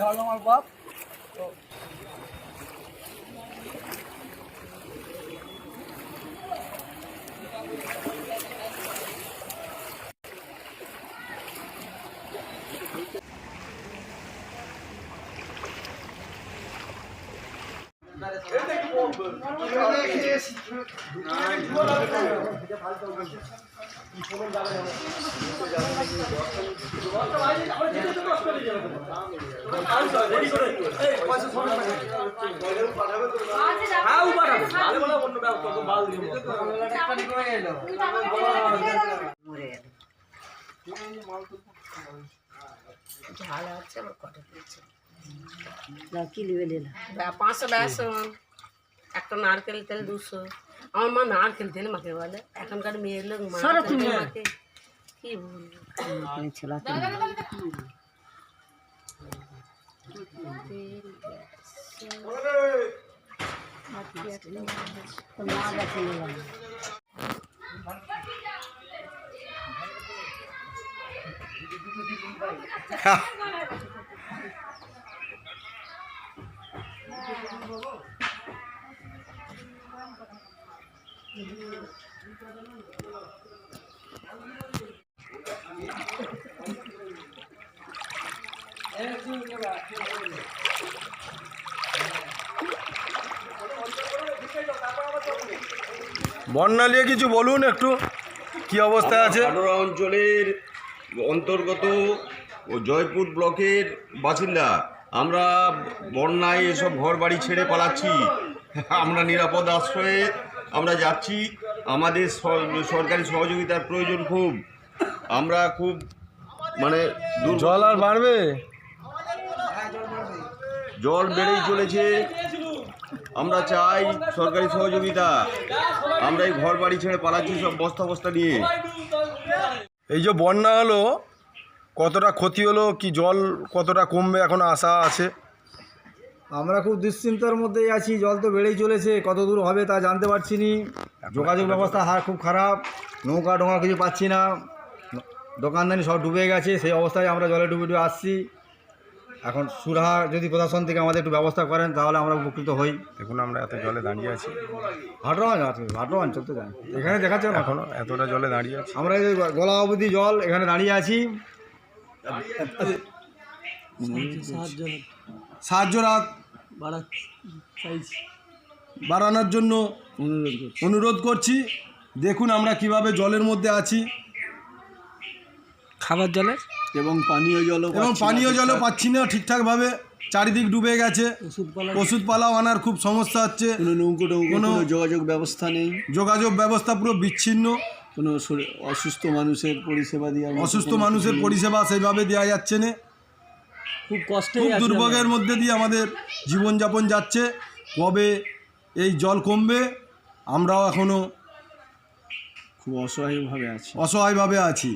হলো আমার বাপ। ঝাল আছে আমার কটা দিয়েছে কি নেবে নিলাম 500 বেসন একটা নারকেল তেল 200 আমার মা নারকেল তেল মাকে বলে এখনকার মেয়ের লোক মাকে কি বলবো ছেলা বন্যা নিয়ে কিছু বলুন একটু, কি অবস্থা আছে? হাডোরা অঞ্চলের অন্তর্গত জয়পুর ব্লকের বাসিন্দা আমরা বন্যায় এসব ঘর বাড়ি ছেড়ে পালাচ্ছি। আমরা নিরাপদ আশ্রয়ে আমরা যাচ্ছি। আমাদের সরকারি সহযোগিতার প্রয়োজন খুব। আমরা খুব মানে জল আর বাড়বে, জল বেড়েই চলেছে। আমরা চাই সরকারি সহযোগিতা। আমরা এই ঘর বাড়ি ছেড়ে পালাচ্ছি সব বস্তা বস্তা নিয়ে। এই যে বন্যা হলো, কতটা ক্ষতি হলো, কি জল কতটা কমবে এখন আশা আছে? আমরা খুব দুশ্চিন্তার মধ্যেই আছি। জল তো বেড়েই চলেছে, কত দূর হবে তা জানতে পারছি নি। যোগাযোগ ব্যবস্থা খুব খারাপ, নৌকা ডোঙা কিছু পাচ্ছি না, দোকানদানি সব ডুবে গেছে। সেই অবস্থায় আমরা জলে ডুবে ডুবে আসছি। এখন সুরাহা যদি প্রশাসন থেকে আমাদের একটু ব্যবস্থা করেন তাহলে আমরা উপকৃত হই। দেখুন আমরা এত জলে দাঁড়িয়ে আছি, হাটরা অঞ্চল তো জানি, এখানে দেখাচ্ছে না এখনো এতটা জলে দাঁড়িয়ে আছি। আমরা এই গলা অবধি জল, এখানে দাঁড়িয়ে আছি। সাহায্য রাত বাড়ানোর জন্য অনুরোধ করছি। দেখুন আমরা কিভাবে জলের মধ্যে আছি, খাবার জলের এবং পানীয় জলও পাচ্ছি না ঠিকঠাকভাবে। চারিদিক ডুবে গেছে, ওষুধপালাও আনার খুব সমস্যা হচ্ছে। কোনো যোগাযোগ ব্যবস্থা নেই, যোগাযোগ ব্যবস্থা পুরো বিচ্ছিন্ন। কোনো অসুস্থ মানুষের পরিষেবা সেইভাবে দেওয়া যাচ্ছে না। খুব কষ্টে, খুব দুর্ভোগের মধ্যে দিয়ে আমাদের জীবনযাপন যাচ্ছে। কবে এই জল কমবে আমরাও এখনও খুব অসহায়ভাবে আছি।